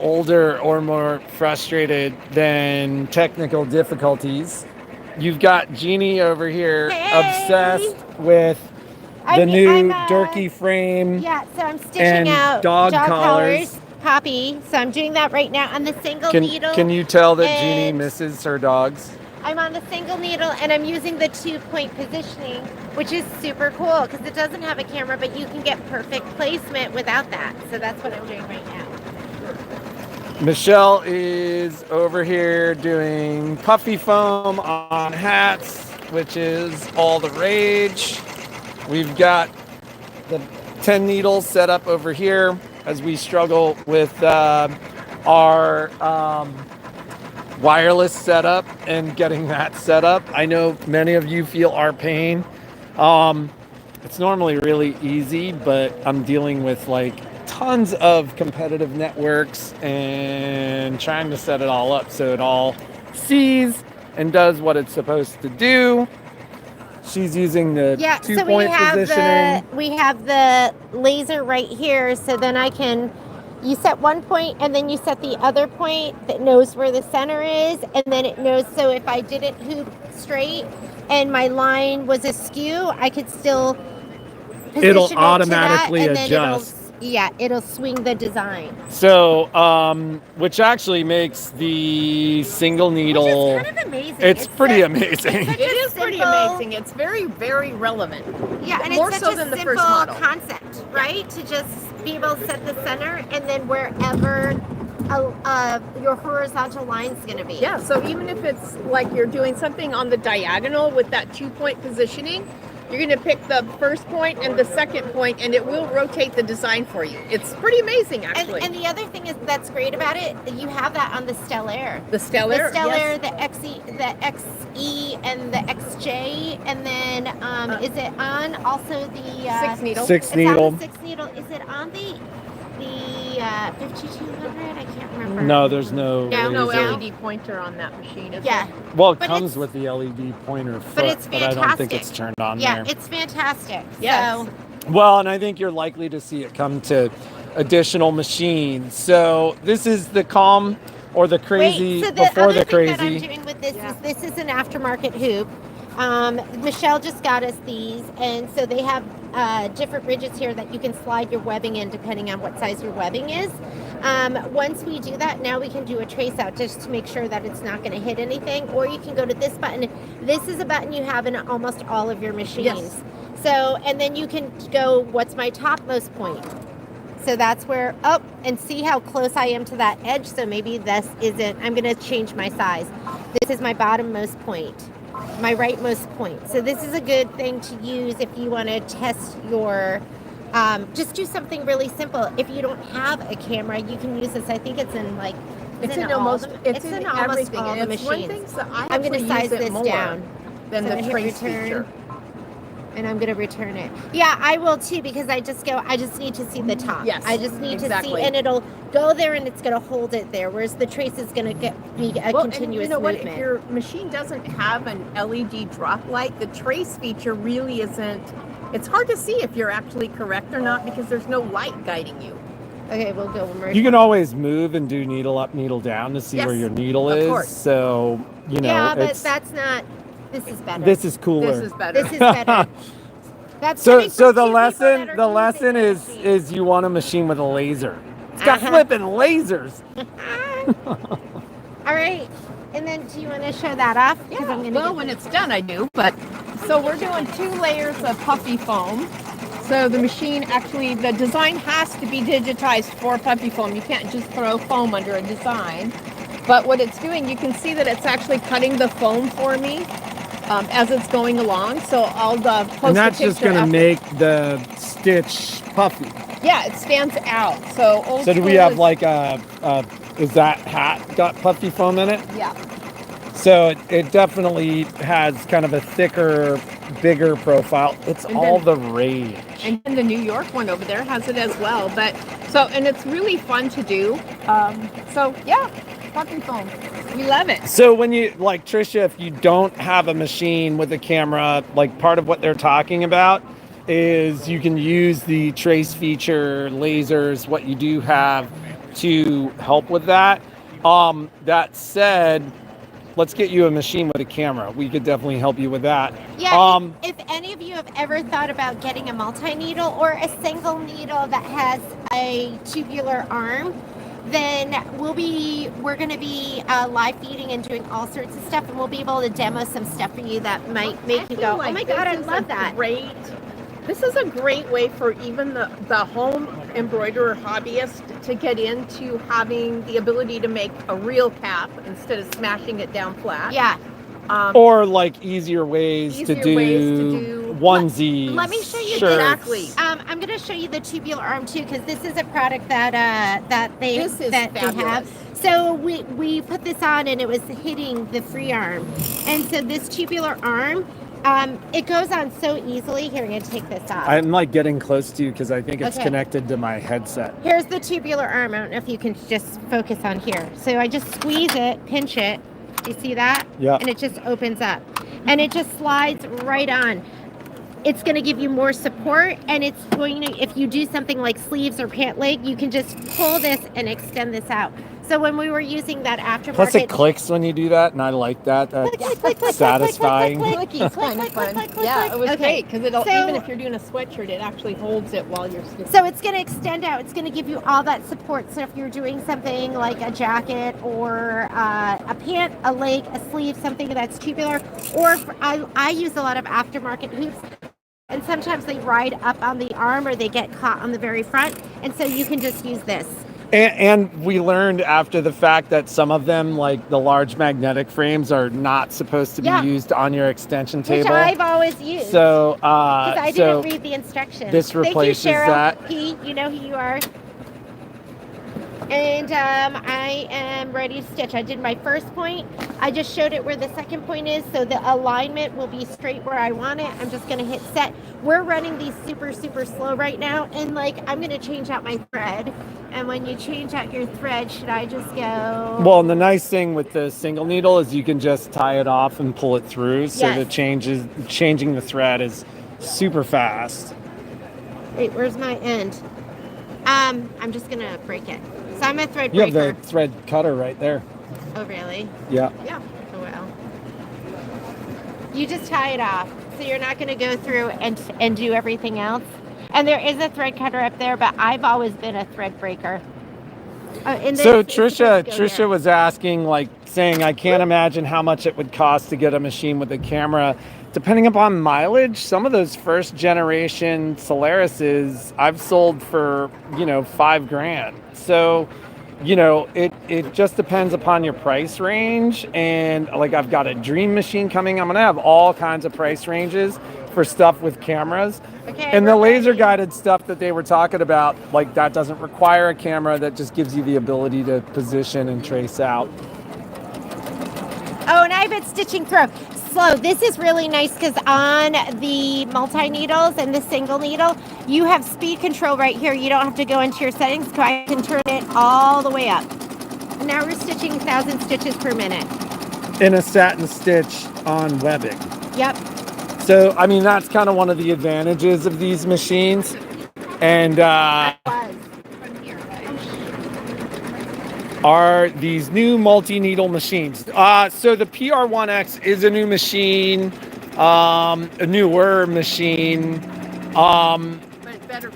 older or more frustrated than technical difficulties. You've got Jeannie over here Hey! obsessed with the new Durkee frame Yeah, so I'm stitching and out dog collars, collars. Poppy. So I'm doing that right now on the single Can needle. can you tell that Jeannie and misses her dogs? I'm on the single needle and I'm using the 2-point positioning, which is super cool because it doesn't have a camera, but you can get perfect placement without that. So that's what I'm doing right now. Michelle is over here doing puffy foam on hats, which is all the rage. We've got the 10 needles set up over here as we struggle with our wireless setup and getting that set up. I know many of you feel our pain. It's normally really easy, but I'm dealing with like tons of competitive networks and trying to set it all up so it all sees and does what it's supposed to do. She's using the so 2-point positioning. we have the laser right here, so then you set one point and then you set the other point that knows where the center is, and then it knows, so if I didn't hoop straight and my line was askew, I could still position It'll automatically and adjust. It'll swing the design. So, which actually makes the single needle. Which is kind of amazing. It's pretty amazing. It is pretty amazing. It's very, very relevant. Yeah, and more it's so such than a the simple first model concept, right? To just be able to set the center and then wherever your horizontal line is going to be. Yeah, so even if it's like you're doing something on the diagonal with that 2-point positioning, you're going to pick the first point and the second point, and it will rotate the design for you. It's pretty amazing, actually. And the other thing that's great about it, you have that on the Stellaire. The Stellaire, yes. The XE, and the XJ, and then is it on also the 6 needle? 6 needle. On the 6 needle. Is it on the 5200? I can't remember. No, there's no LED pointer on that machine. Yeah. Well, it comes with the LED pointer foot, but it's fantastic. I don't think it's turned on there. Yeah, it's fantastic. Yes. So, well, and I think you're likely to see it come to additional machines. So this is the calm or the crazy before the crazy. That I'm doing with this is an aftermarket hoop. Michelle just got us these, and so they have different ridges here that you can slide your webbing in depending on what size your webbing is. Once we do that, now we can do a trace out just to make sure that it's not going to hit anything, or you can go to this button. This is a button you have in almost all of your machines. Yes. So, and then you can go, what's my topmost point? So that's where, and see how close I am to that edge. So maybe this isn't, I'm going to change my size. This is my bottommost point, my rightmost point. So this is a good thing to use if you want to test your, just do something really simple. If you don't have a camera, you can use this. I think it's in like, it's in almost everything. All the machines. One thing, so I'm going to size this down than the trace feature. And I'm going to return it. Yeah, I will too, because I just need to see the top. Yes, I just need to see, and it'll go there and it's going to hold it there, whereas the trace is going to be a continuous movement. If your machine doesn't have an LED drop light, the trace feature really isn't, it's hard to see if you're actually correct or not because there's no light guiding you. Okay, we'll go one more. You can always move and do needle up, needle down to see where your needle is. Course. So, Yeah, but that's not... This is better. This is cooler. This is better. This is better. That's so the lesson is you want a machine with a laser. It's got flipping lasers. All right. And then do you want to show that off? Yeah, when it's done I do. But so we're doing 2 layers of puffy foam. So the machine actually, the design has to be digitized for puffy foam. You can't just throw foam under a design. But what it's doing, you can see that it's actually cutting the foam for me as it's going along. So I'll post a picture. And that's just going to make the stitch puffy. Yeah, it stands out. So do we have like is that hat got puffy foam in it? Yeah. So it definitely has kind of a thicker, bigger profile. It's all the rage. And then the New York one over there has it as well. But and it's really fun to do. Puffy foam. We love it. So when you, like Trisha, if you don't have a machine with a camera, like part of what they're talking about is you can use the trace feature, lasers, what you do have to help with that. That said, let's get you a machine with a camera. We could definitely help you with that. Yeah, if any of you have ever thought about getting a multi-needle or a single needle that has a tubular arm, then we're going to be live feeding and doing all sorts of stuff, and we'll be able to demo some stuff for you that might make you go, oh my God, I love that. This is a great way for even the home embroiderer hobbyist to get into having the ability to make a real cap instead of smashing it down flat. Yeah. Or like easier ways to do onesies. Let me show you shirts. Exactly. I'm going to show you the tubular arm too, because this is a product that they have. So we put this on and it was hitting the free arm, and so this tubular arm, it goes on so easily. Here, I'm going to take this off. I'm like getting close to you because I think it's connected to my headset. Here's the tubular arm. I don't know if you can just focus on here. So I just squeeze it, pinch it. You see that? Yeah. And it just opens up. And it just slides right on. It's going to give you more support, and it's going to, if you do something like sleeves or pant leg, you can just pull this and extend this out. So when we were using that aftermarket... Plus it clicks when you do that, and I like that. That's satisfying. Clicky's kind of fun. Yeah, it was great, because even if you're doing a sweatshirt, it actually holds it while you're stitching. So it's going to extend out. It's going to give you all that support. So if you're doing something like a jacket or a pant, a leg, a sleeve, something that's tubular, or I use a lot of aftermarket hoops. And sometimes they ride up on the arm or they get caught on the very front. And so you can just use this. And we learned after the fact that some of them, like the large magnetic frames, are not supposed to be used on your extension table. Which I've always used. So, because I didn't read the instructions. This replaces that. P, you know who you are. And I am ready to stitch. I did my first point. I just showed it where the second point is, so the alignment will be straight where I want it. I'm just going to hit set. We're running these super, super slow right now, and like I'm going to change out my thread. And when you change out your thread, should I just go? Well, and the nice thing with the single needle is you can just tie it off and pull it through. So the changing the thread is super fast. Wait, where's my end? I'm just going to break it. So I'm a thread breaker. You have the thread cutter right there. Oh, really? Yeah. Yeah. Oh, well. You just tie it off. So you're not going to go through and do everything else. And there is a thread cutter up there, but I've always been a thread breaker. So Trisha was asking, saying, I can't imagine how much it would cost to get a machine with a camera. Depending upon mileage, some of those first generation Solarises I've sold for, $5,000. So, it just depends upon your price range. And I've got a dream machine coming. I'm going to have all kinds of price ranges for stuff with cameras. Okay, and the laser guided stuff that they were talking about, that doesn't require a camera. That just gives you the ability to position and trace out. Oh, and I've been stitching through. Slow. This is really nice because on the multi-needles and the single needle, you have speed control right here. You don't have to go into your settings. I can turn it all the way up. And now we're stitching 1,000 stitches per minute. In a satin stitch on webbing. Yep. So, that's kind of one of the advantages of these machines. And are these new multi-needle machines. So the PR1X is a new machine, a newer machine,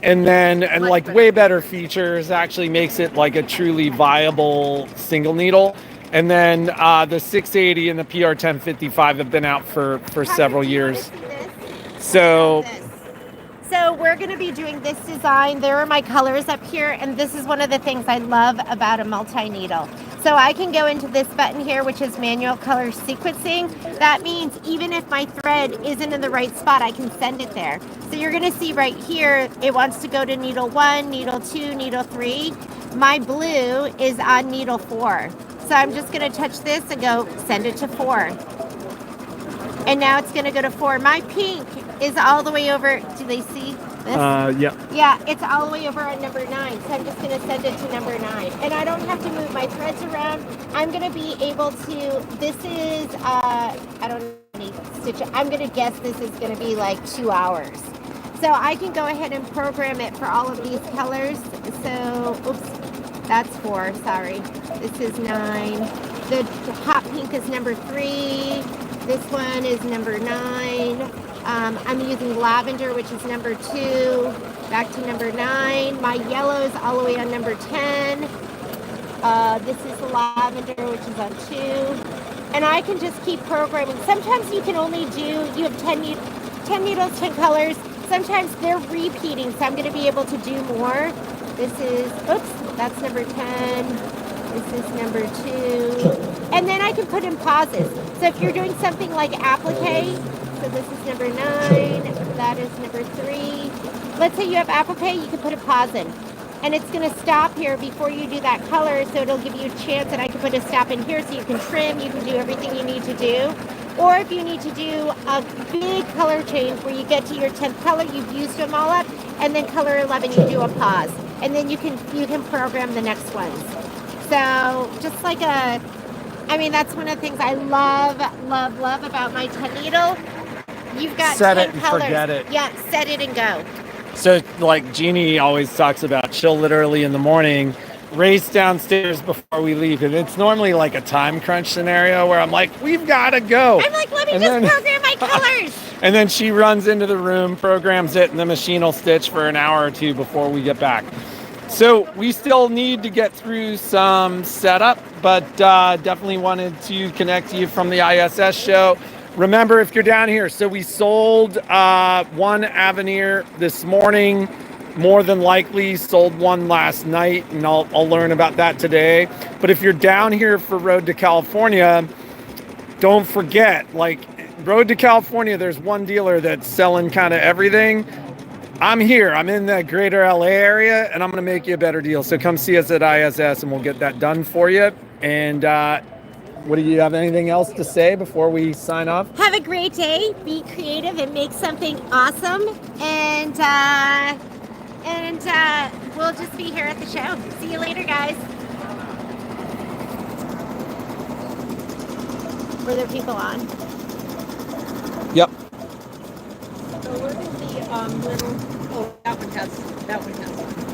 and way better features. Actually makes it like a truly viable single needle. And then the 680 and the PR1055 have been out for several years. So we're going to be doing this design. There are my colors up here, and this is one of the things I love about a multi-needle. So I can go into this button here, which is manual color sequencing. That means even if my thread isn't in the right spot, I can send it there. So you're going to see right here, it wants to go to needle 1, needle 2, needle 3. My blue is on needle 4. So I'm just going to touch this and go send it to 4. And now it's going to go to 4. My pink is all the way over. Do they see this? Yeah. Yeah, it's all the way over on number 9. So I'm just going to send it to number 9. And I don't have to move my threads around. I'm going to be able to, this is, I don't need to stitch it. I'm going to guess this is going to be like 2 hours. So I can go ahead and program it for all of these colors. So, oops. That's 4, sorry. This is 9. The hot pink is number 3. This one is number 9. I'm using lavender, which is number 2. Back to number 9. My yellow is all the way on number 10. This is the lavender, which is on 2. And I can just keep programming. Sometimes you can only do, you have 10 needles, 10 colors. Sometimes they're repeating, so I'm going to be able to do more. This is, oops, that's number 10. This is number 2. And then I can put in pauses. So if you're doing something like applique, so this is number 9, that is number 3. Let's say you have applique, you can put a pause in. And it's going to stop here before you do that color, so it'll give you a chance, and I can put a stop in here so you can trim, you can do everything you need to do. Or if you need to do a big color change where you get to your 10th color, you've used them all up, and then color 11, you do a pause. And then you can program the next ones. So just like that's one of the things I love about my 10 needle. You've got Set 10 it and colors. forget it. Yeah, set it and go. So like Jeannie always talks about, she'll literally in the morning race downstairs before we leave. And it's normally like a time crunch scenario where I'm like, we've got to go. I'm like, let me just program my colors. And then she runs into the room, programs it, and the machine will stitch for an hour or 2 before we get back. So we still need to get through some setup, but definitely wanted to connect to you from the ISS show. Remember, if you're down here, so we sold one Avenir this morning, more than likely sold one last night, and I'll learn about that today. But if you're down here for Road to California, don't forget, like Road to California, there's one dealer that's selling kind of everything. I'm here. I'm in the greater LA area, and I'm going to make you a better deal. So come see us at ISS, and we'll get that done for you. And what do you have anything else to say before we sign off? Have a great day. Be creative and make something awesome. And we'll just be here at the show. See you later, guys. Were there people on? Yep. So where is the little? Oh, that one has.